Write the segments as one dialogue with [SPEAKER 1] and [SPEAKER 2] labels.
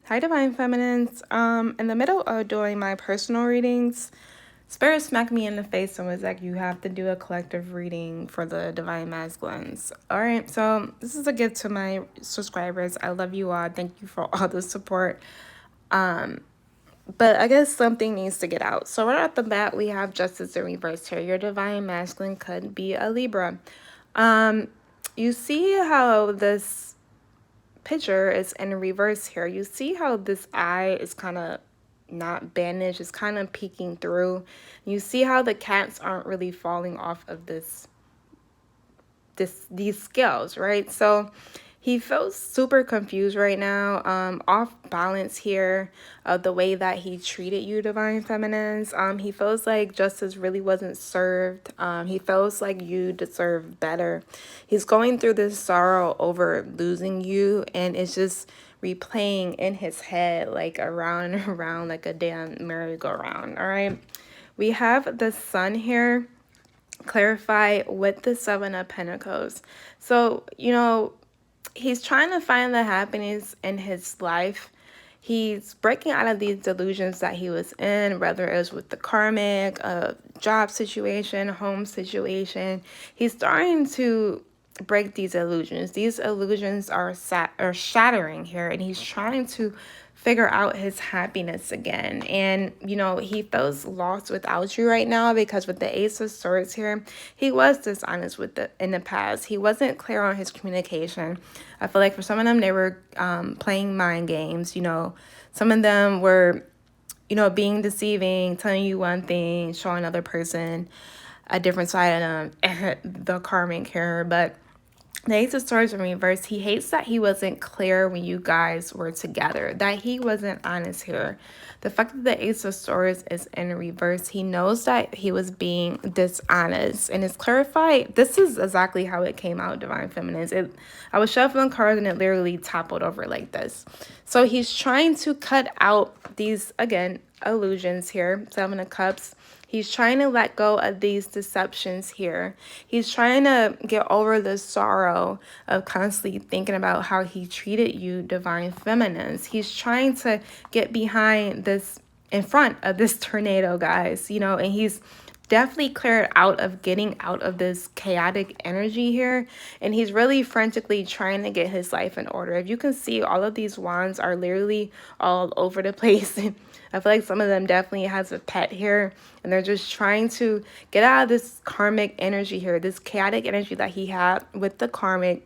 [SPEAKER 1] Hi, Divine Feminines. In the middle of doing my personal readings, Spirit smacked me in the face and was like, you have to do a collective reading for the Divine Masculines. All right, so this is a gift to my subscribers. I love you all. Thank you for all the support. But I guess something needs to get out. So right off the bat, we have Justice in reverse here. Your Divine Masculine could be a Libra. You see how this picture is in reverse here. You see how this eye is kind of not bandaged, it's kind of peeking through. You see how the cats aren't really falling off of these scales, right? So he feels super confused right now, off balance here of the way that he treated you, Divine Feminines. He feels like justice really wasn't served. He feels like you deserve better. He's going through this sorrow over losing you, and it's just replaying in his head like around and around like a damn merry-go-round. All right, we have the sun here clarify with the Seven of Pentacles. So, he's trying to find the happiness in his life. He's breaking out of these delusions that he was in, whether it was with the karmic, job situation, home situation. He's starting to break these illusions. These illusions are shattering here, and he's trying to figure out his happiness again. And he feels lost without you right now, because with the Ace of Swords here, he was dishonest in the past. He wasn't clear on his communication. I feel like for some of them, they were playing mind games. Some of them were being deceiving, telling you one thing, showing another person a different side of them, the karmic here. But the Ace of Swords in reverse, he hates that he wasn't clear when you guys were together, that he wasn't honest here. The fact that the Ace of Swords is in reverse, he knows that he was being dishonest, and it's clarified. This is exactly how it came out, Divine Feminines. I was shuffling cards and it literally toppled over like this. So he's trying to cut out these, again, illusions here. Seven of Cups. He's trying to let go of these deceptions here. He's trying to get over the sorrow of constantly thinking about how he treated you, Divine Feminines. He's trying to get behind this, in front of this tornado, guys, and he's definitely cleared out of getting out of this chaotic energy here, and he's really frantically trying to get his life in order. If you can see, all of these wands are literally all over the place. I feel like some of them definitely has a pet here, and they're just trying to get out of this karmic energy here, this chaotic energy that he had with the karmic,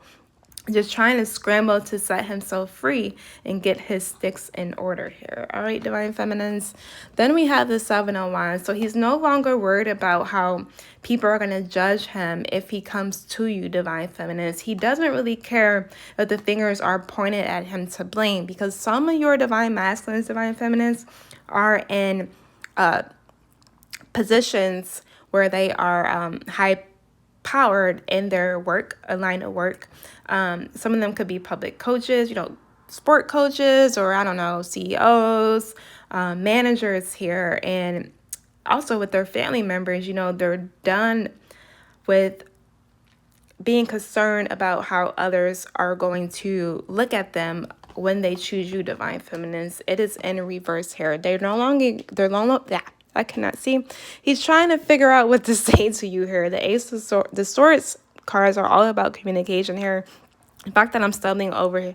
[SPEAKER 1] just trying to scramble to set himself free and get his sticks in order here. All right, Divine Feminines. Then we have the Seven of Wands. So he's no longer worried about how people are going to judge him if he comes to you, Divine Feminines. He doesn't really care if the fingers are pointed at him to blame, because some of your Divine Masculines, Divine Feminines, are in positions where they are high powered in their work, a line of work. Some of them could be public coaches, sport coaches, or I don't know, CEOs, managers here. And also with their family members, they're done with being concerned about how others are going to look at them when they choose you, Divine Feminines. It is in reverse here. They're no longer, yeah, I cannot see. He's trying to figure out what to say to you here. The Ace of the Swords cards are all about communication here. The fact that I'm stumbling over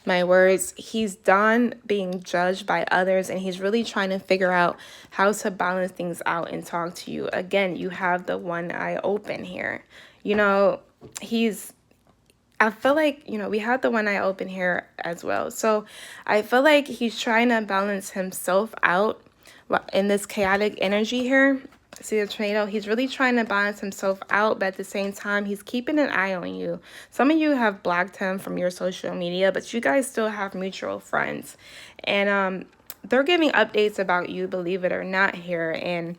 [SPEAKER 1] my words, he's done being judged by others, and he's really trying to figure out how to balance things out and talk to you. Again, you have the one eye open here. I feel like, we have the one eye open here as well. So I feel like he's trying to balance himself out in this chaotic energy here. See the tornado? He's really trying to balance himself out, but at the same time, he's keeping an eye on you. Some of you have blocked him from your social media, but you guys still have mutual friends. And they're giving updates about you, believe it or not, here. And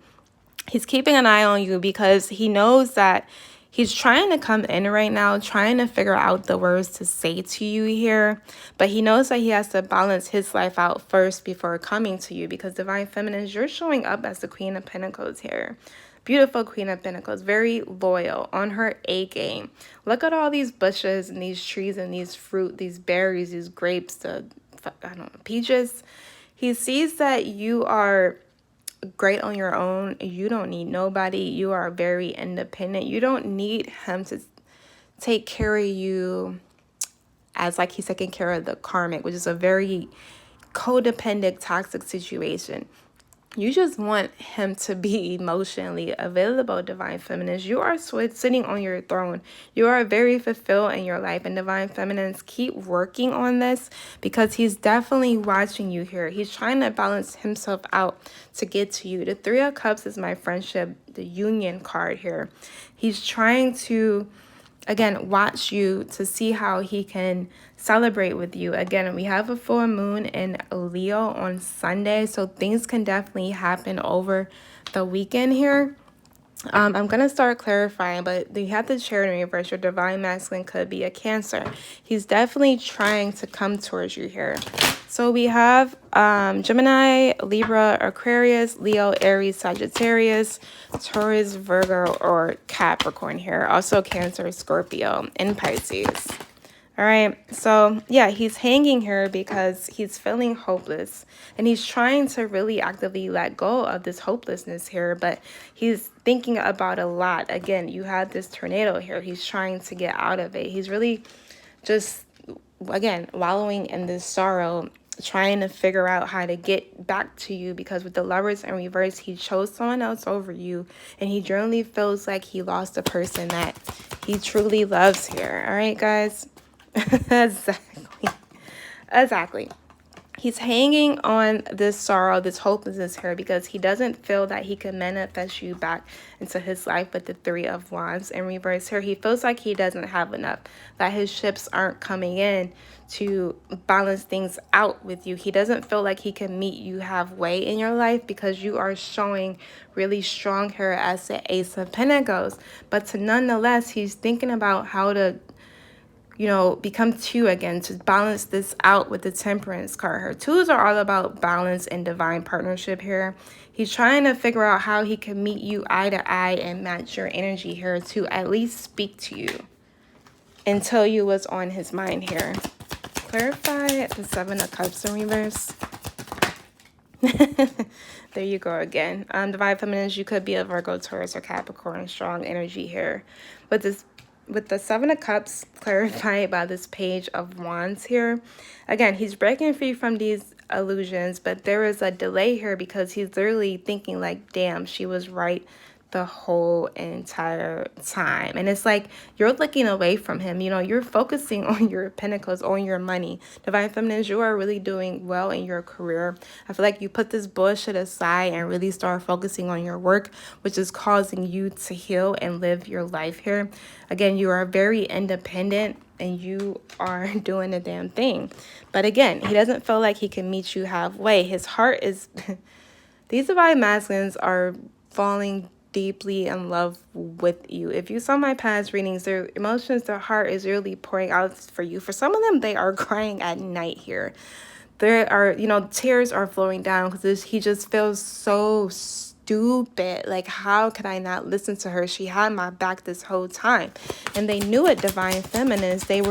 [SPEAKER 1] he's keeping an eye on you because he knows that he's trying to come in right now, trying to figure out the words to say to you here. But he knows that he has to balance his life out first before coming to you, because Divine Feminines, you're showing up as the Queen of Pentacles here. Beautiful Queen of Pentacles, very loyal, on her A game. Look at all these bushes and these trees and these fruit, these berries, these grapes, the I don't know, peaches. He sees that you are great on your own. You don't need nobody. You are very independent. You don't need him to take care of you as like he's taking care of the karmic, which is a very codependent, toxic situation. You just want him to be emotionally available, Divine Feminines. You are sitting on your throne. You are very fulfilled in your life. And Divine Feminines, keep working on this because he's definitely watching you here. He's trying to balance himself out to get to you. The Three of Cups is my friendship, the union card here. He's trying to, again, watch you to see how he can celebrate with you. Again, we have a full moon in Leo on Sunday, so things can definitely happen over the weekend here. I'm going to start clarifying, but you have the Chair in reverse. Your Divine Masculine could be a Cancer. He's definitely trying to come towards you here. So we have Gemini, Libra, Aquarius, Leo, Aries, Sagittarius, Taurus, Virgo, or Capricorn here. Also Cancer, Scorpio, and Pisces. All right, so yeah, he's hanging here because he's feeling hopeless and he's trying to really actively let go of this hopelessness here, but he's thinking about a lot. Again, you have this tornado here. He's trying to get out of it. He's really just, again, wallowing in this sorrow, trying to figure out how to get back to you because with the Lovers in reverse, he chose someone else over you and he generally feels like he lost a person that he truly loves here. All right, guys. Exactly. He's hanging on this sorrow, this hopelessness here because he doesn't feel that he can manifest you back into his life with the Three of Wands in reverse here. He feels like he doesn't have enough, that his ships aren't coming in to balance things out with you. He doesn't feel like he can meet you halfway in your life because you are showing really strong here as the Ace of Pentacles. But nonetheless, he's thinking about how to, you know, become two again to balance this out with the Temperance card here. Twos are all about balance and divine partnership here. He's trying to figure out how he can meet you eye to eye and match your energy here to at least speak to you and tell you what's on his mind here. Clarify the Seven of Cups in reverse. There you go again. Divine Feminines, you could be a Virgo, Taurus, or Capricorn. Strong energy here. But this, with the Seven of Cups clarified by this Page of Wands here, again, he's breaking free from these illusions, but there is a delay here because he's literally thinking like, damn, she was right the whole entire time. And it's like you're looking away from him. You know, you're focusing on your pentacles, on your money. Divine Feminines, you are really doing well in your career. I feel like you put this bullshit aside and really start focusing on your work, which is causing you to heal and live your life here. Again, you are very independent and you are doing the damn thing. But again, he doesn't feel like he can meet you halfway. His heart is these Divine Masculines are falling deeply in love with you. If you saw my past readings, their emotions, their heart is really pouring out for you. For some of them, they are crying at night here. There are, you know, tears are flowing down because he just feels so stupid. Like, how could I not listen to her? She had my back this whole time. And they knew it, Divine Feminines. They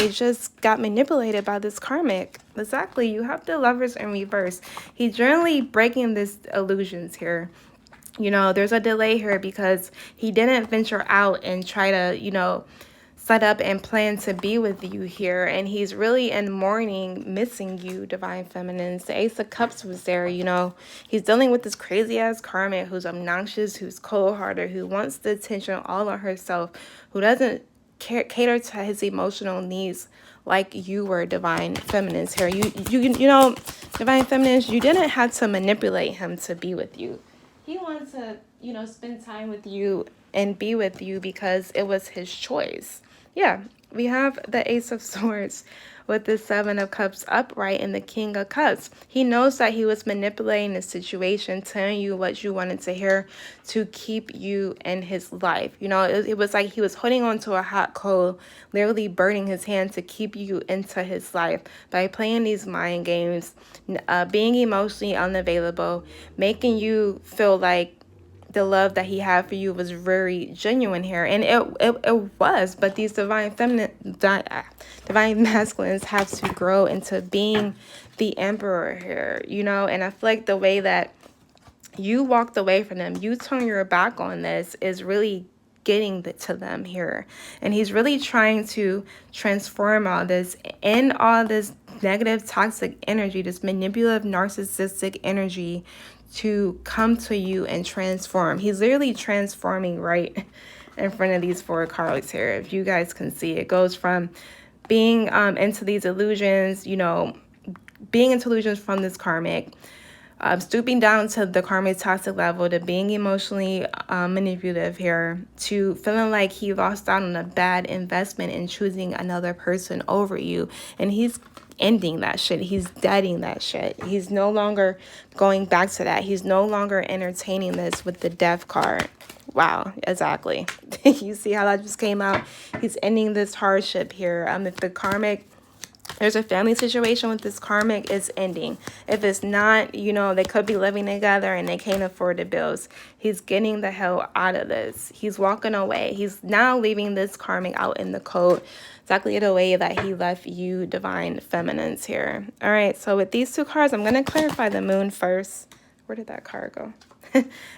[SPEAKER 1] just got manipulated by this karmic. Exactly. You have the Lovers in reverse. He's generally breaking these illusions here. You know, there's a delay here because he didn't venture out and try to, you know, set up and plan to be with you here. And he's really in mourning, missing you, Divine Feminines. The Ace of Cups was there, you know. He's dealing with this crazy-ass karmic who's obnoxious, who's cold-hearted, who wants the attention all on herself, who doesn't cater to his emotional needs like you were, Divine Feminines here. You know, Divine Feminines, you didn't have to manipulate him to be with you. He wants to, you know, spend time with you and be with you because it was his choice. Yeah, we have the Ace of Swords with the Seven of Cups upright and the King of Cups. He knows that he was manipulating the situation, telling you what you wanted to hear to keep you in his life. You know, it was like he was holding on to a hot coal, literally burning his hand to keep you into his life by playing these mind games, being emotionally unavailable, making you feel like the love that he had for you was very genuine here. And it was, but these divine masculines have to grow into being the Emperor here, you know, and I feel like the way that you walked away from them, you turn your back on this, is really getting to them here. And he's really trying to transform all this and all this negative toxic energy, this manipulative narcissistic energy, to come to you and transform. He's literally transforming right in front of these 4 cards here. If you guys can see, it goes from being into these illusions, you know, being into illusions from this karmic, stooping down to the karmic toxic level, to being emotionally manipulative here, to feeling like he lost out on a bad investment in choosing another person over you. And he's ending that shit. He's deading that shit. He's no longer going back to that. He's no longer entertaining this with the death card. Wow, exactly. You see how that just came out? He's ending this hardship here. If the karmic, there's a family situation with this karmic, is ending. If it's not, you know, they could be living together and they can't afford the bills. He's getting the hell out of this. He's walking away. He's now leaving this karmic out in the cold, exactly the way that he left you, divine feminines here. All right, so with these 2 cards, I'm going to clarify the moon first. Where did that card go?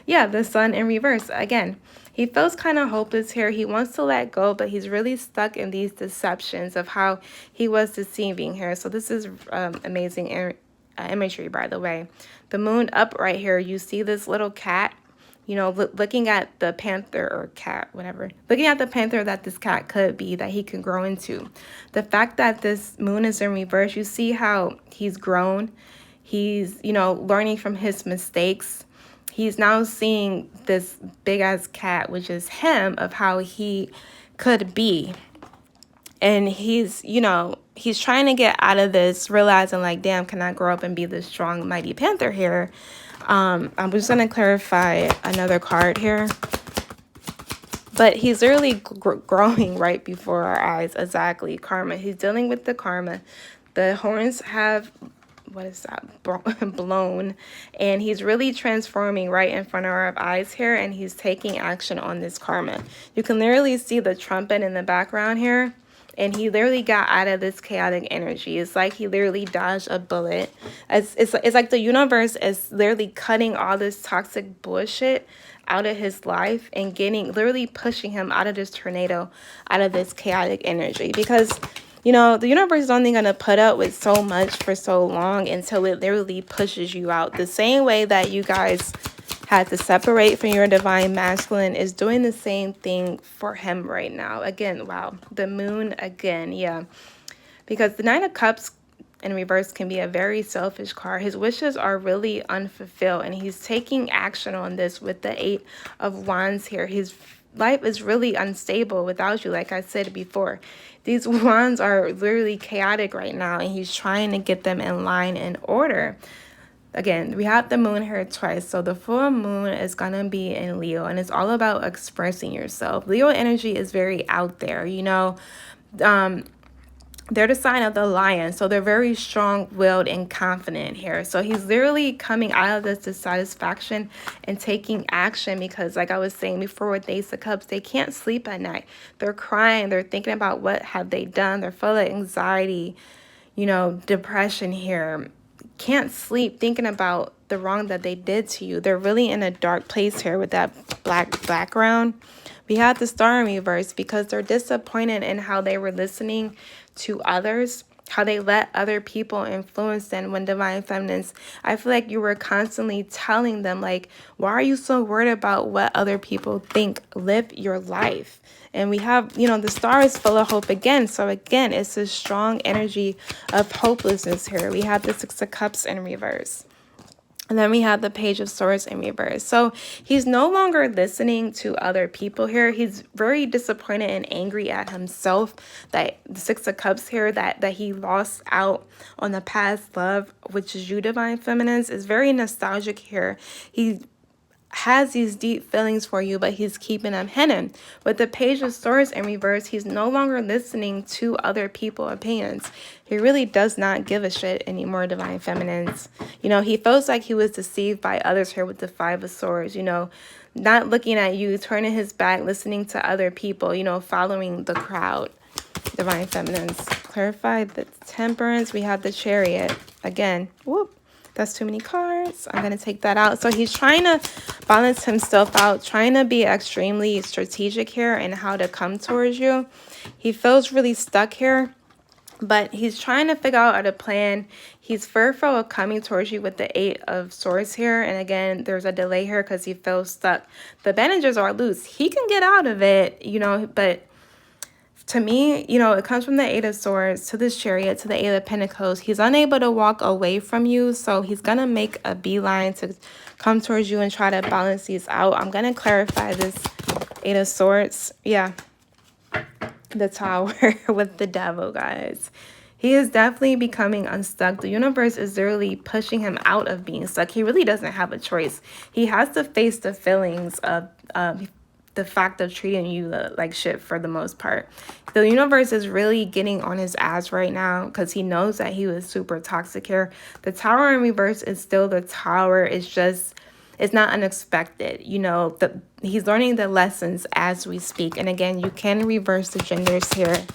[SPEAKER 1] Yeah, the sun in reverse. Again, he feels kind of hopeless here. He wants to let go, but he's really stuck in these deceptions of how he was deceiving here. So this is amazing imagery, by the way. The moon up right here, you see this little cat, you know, looking at the panther or cat, whatever. Looking at the panther that this cat could be, that he could grow into. The fact that this moon is in reverse, you see how he's grown. He's, you know, learning from his mistakes. He's now seeing this big-ass cat, which is him, of how he could be. And he's, you know, he's trying to get out of this, realizing like, damn, can I grow up and be this strong, mighty panther here? I'm just going to clarify another card here. But he's literally growing right before our eyes. Exactly. Karma. He's dealing with the karma. The horns have, what is that, blown, and he's really transforming right in front of our eyes here, and he's taking action on this karma. You can literally see the trumpet in the background here, and he literally got out of this chaotic energy. It's like he literally dodged a bullet. It's like the universe is literally cutting all this toxic bullshit out of his life and literally pushing him out of this tornado, out of this chaotic energy, because, you know, the universe is only going to put up with so much for so long until it literally pushes you out. The same way that you guys had to separate from your divine masculine is doing the same thing for him right now. Again, wow, the moon again, yeah. Because the 9 of Cups in reverse can be a very selfish card. His wishes are really unfulfilled, and he's taking action on this with the 8 of Wands here. His life is really unstable without you, like I said before. These wands are literally chaotic right now, and he's trying to get them in line and order. Again, we have the moon here twice. So the full moon is going to be in Leo, and it's all about expressing yourself. Leo energy is very out there, you know. They're the sign of the lion, so they're very strong-willed and confident here. So he's literally coming out of this dissatisfaction and taking action because, like I was saying before with the Ace of Cups, they can't sleep at night. They're crying. They're thinking about what have they done. They're full of anxiety, you know, depression here. Can't sleep thinking about the wrong that they did to you. They're really in a dark place here with that black background. We have the star in reverse because they're disappointed in how they were listening to others, how they let other people influence them. When divine feminines, I feel like you were constantly telling them, like, why are you so worried about what other people think? Live your life. And we have, you know, the star is full of hope again. So again, it's a strong energy of hopelessness here. We have the 6 of Cups in reverse. And then we have the Page of Swords in reverse. So he's no longer listening to other people here. He's very disappointed and angry at himself that the 6 of Cups here, that he lost out on the past love, which is you, divine feminines, is very nostalgic here. He has these deep feelings for you, but he's keeping them hidden. With the Page of Swords in reverse, he's no longer listening to other people's opinions. He really does not give a shit anymore, divine feminines. You know, he feels like he was deceived by others here with the 5 of Swords, you know, not looking at you, turning his back, listening to other people, you know, following the crowd. Divine Feminines. Clarify the Temperance. We have the Chariot. Again, whoop. That's too many cards. I'm going to take that out. So he's trying to balance himself out, trying to be extremely strategic here in how to come towards you. He feels really stuck here, but he's trying to figure out a plan. He's fearful of coming towards you with the 8 of Swords here. And again, there's a delay here because he feels stuck. The bandages are loose. He can get out of it, you know, but to me, you know, it comes from the 8 of Swords to this Chariot to the 8 of Pentacles. He's unable to walk away from you, so he's going to make a beeline to come towards you and try to balance these out. I'm going to clarify this 8 of Swords. Yeah, the Tower with the Devil, guys. He is definitely becoming unstuck. The universe is literally pushing him out of being stuck. He really doesn't have a choice. He has to face the feelings of the fact of treating you like shit for the most part. The universe is really getting on his ass right now because he knows that he was super toxic here. The Tower in reverse is still the Tower. It's just, it's not unexpected. You know, he's learning the lessons as we speak. And again, you can reverse the genders here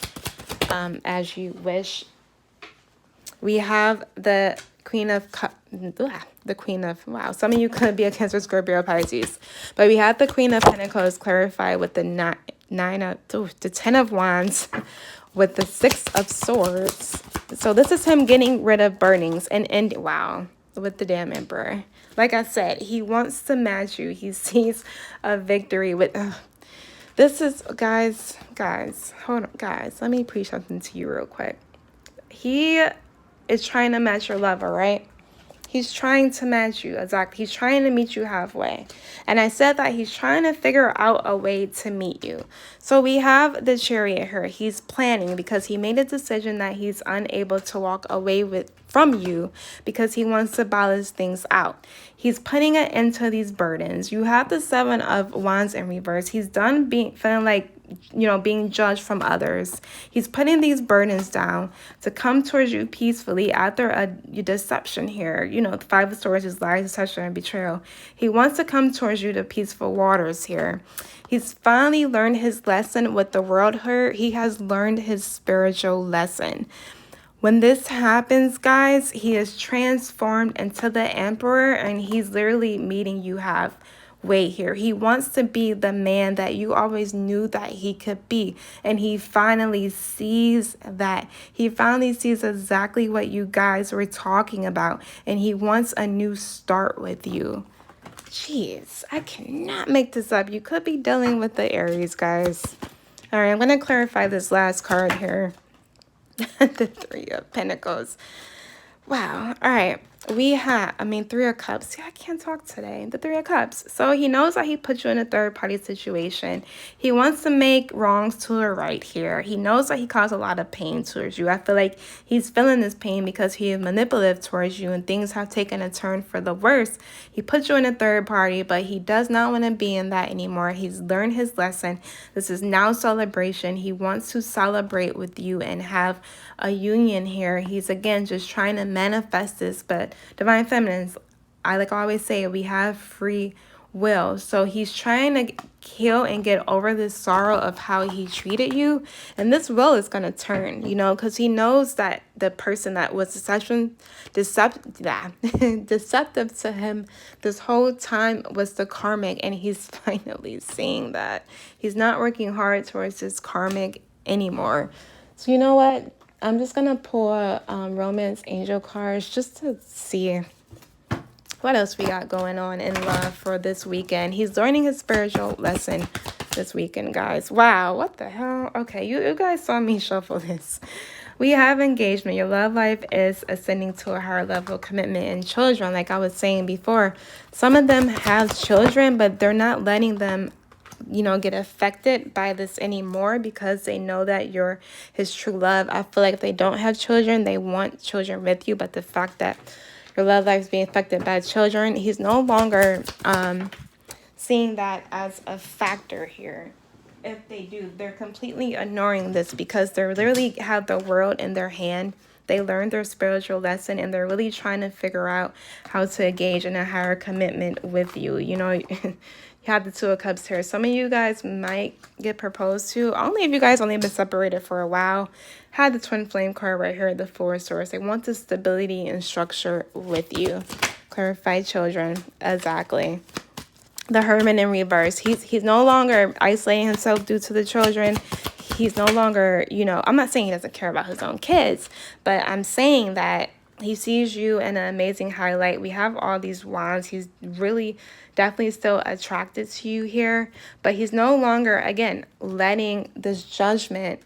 [SPEAKER 1] as you wish. We have the Queen of wow, some of you could be a Cancer, Scorpio, Pisces, but we have the Queen of Pentacles clarified with the 10 of Wands with the 6 of Swords. So this is him getting rid of burnings and wow, with the damn Emperor. Like I said, he wants to match you. He sees a victory with this is guys, hold on, guys, let me preach something to you real quick. He is trying to match your lover, right? He's trying to match you, exactly. He's trying to meet you halfway. And I said that he's trying to figure out a way to meet you. So we have the Chariot here. He's planning because he made a decision that he's unable to walk away from you because he wants to balance things out. He's putting an end to these burdens. You have the 7 of Wands in reverse. He's done feeling like, you know, being judged from others. He's putting these burdens down to come towards you peacefully after a deception here. You know, the 5 of Swords is lies, deception, and betrayal. He wants to come towards you to peaceful waters here. He's finally learned his lesson with the world hurt. He has learned his spiritual lesson. When this happens, guys, he is transformed into the Emperor, and he's literally meeting you halfway here. He wants to be the man that you always knew that he could be, and he finally sees that. He finally sees exactly what you guys were talking about, and he wants a new start with you. Jeez, I cannot make this up. You could be dealing with the Aries, guys. All right, I'm going to clarify this last card here. The 3 of Pentacles. Wow. All right. We have, 3 of Cups. See, I can't talk today. The 3 of Cups. So he knows that he put you in a third-party situation. He wants to make wrongs to a right here. He knows that he caused a lot of pain towards you. I feel like he's feeling this pain because he is manipulative towards you and things have taken a turn for the worse. He put you in a third party, but he does not want to be in that anymore. He's learned his lesson. This is now celebration. He wants to celebrate with you and have a union here. He's, again, just trying to manifest this, but Divine Feminines, I always say, we have free will. So he's trying to heal and get over this sorrow of how he treated you. And this will is going to turn, you know, because he knows that the person that was deceptive to him this whole time was the karmic. And he's finally seeing that. He's not working hard towards this karmic anymore. So you know what? I'm just going to pull romance angel cards just to see what else we got going on in love for this weekend. He's learning his spiritual lesson this weekend, guys. Wow, what the hell? Okay, you guys saw me shuffle this. We have engagement. Your love life is ascending to a higher level of commitment and children. Like I was saying before, some of them have children, but they're not letting them, you know, get affected by this anymore because they know that you're his true love. I feel like if they don't have children, they want children with you, but the fact that your love life is being affected by children, he's no longer seeing that as a factor here. If they do, they're completely ignoring this because they literally have the world in their hand. They learned their spiritual lesson and they're really trying to figure out how to engage in a higher commitment with you. You know, you You have the Two of Cups here. Some of you guys might get proposed to. Only if you guys only been separated for a while. Had the Twin Flame card right here, the Four of Swords. They want the stability and structure with you. Clarify children. Exactly. The Hermit in reverse. He's no longer isolating himself due to the children. He's no longer, you know, I'm not saying he doesn't care about his own kids, but I'm saying that he sees you in an amazing highlight. We have all these wands. He's really definitely still attracted to you here, but he's no longer, again, letting this judgment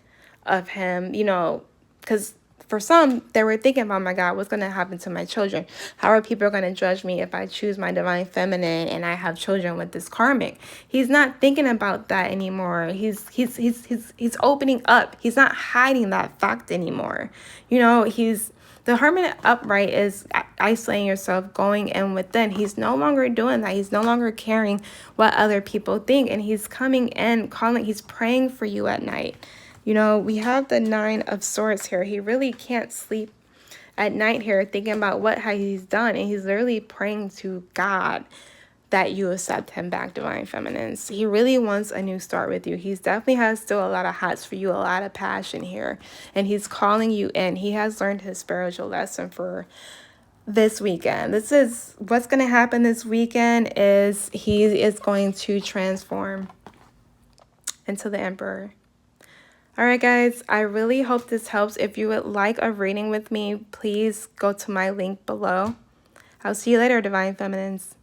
[SPEAKER 1] of him, you know, because for some, they were thinking, oh my God, what's going to happen to my children? How are people going to judge me if I choose my divine feminine and I have children with this karmic? He's not thinking about that anymore. He's opening up. He's not hiding that fact anymore. You know, the Hermit upright is isolating yourself, going in within. He's no longer doing that. He's no longer caring what other people think. And he's coming in, he's praying for you at night. You know, we have the Nine of Swords here. He really can't sleep at night here thinking about what he's done. And he's literally praying to God that you accept him back, divine feminines. He really wants a new start with you. He's definitely has still a lot of hots for you, a lot of passion here. And he's calling you in. He has learned his spiritual lesson for this weekend. This is what's going to happen this weekend is he is going to transform into the Emperor. All right, guys, I really hope this helps. If you would like a reading with me, please go to my link below. I'll see you later, divine feminines.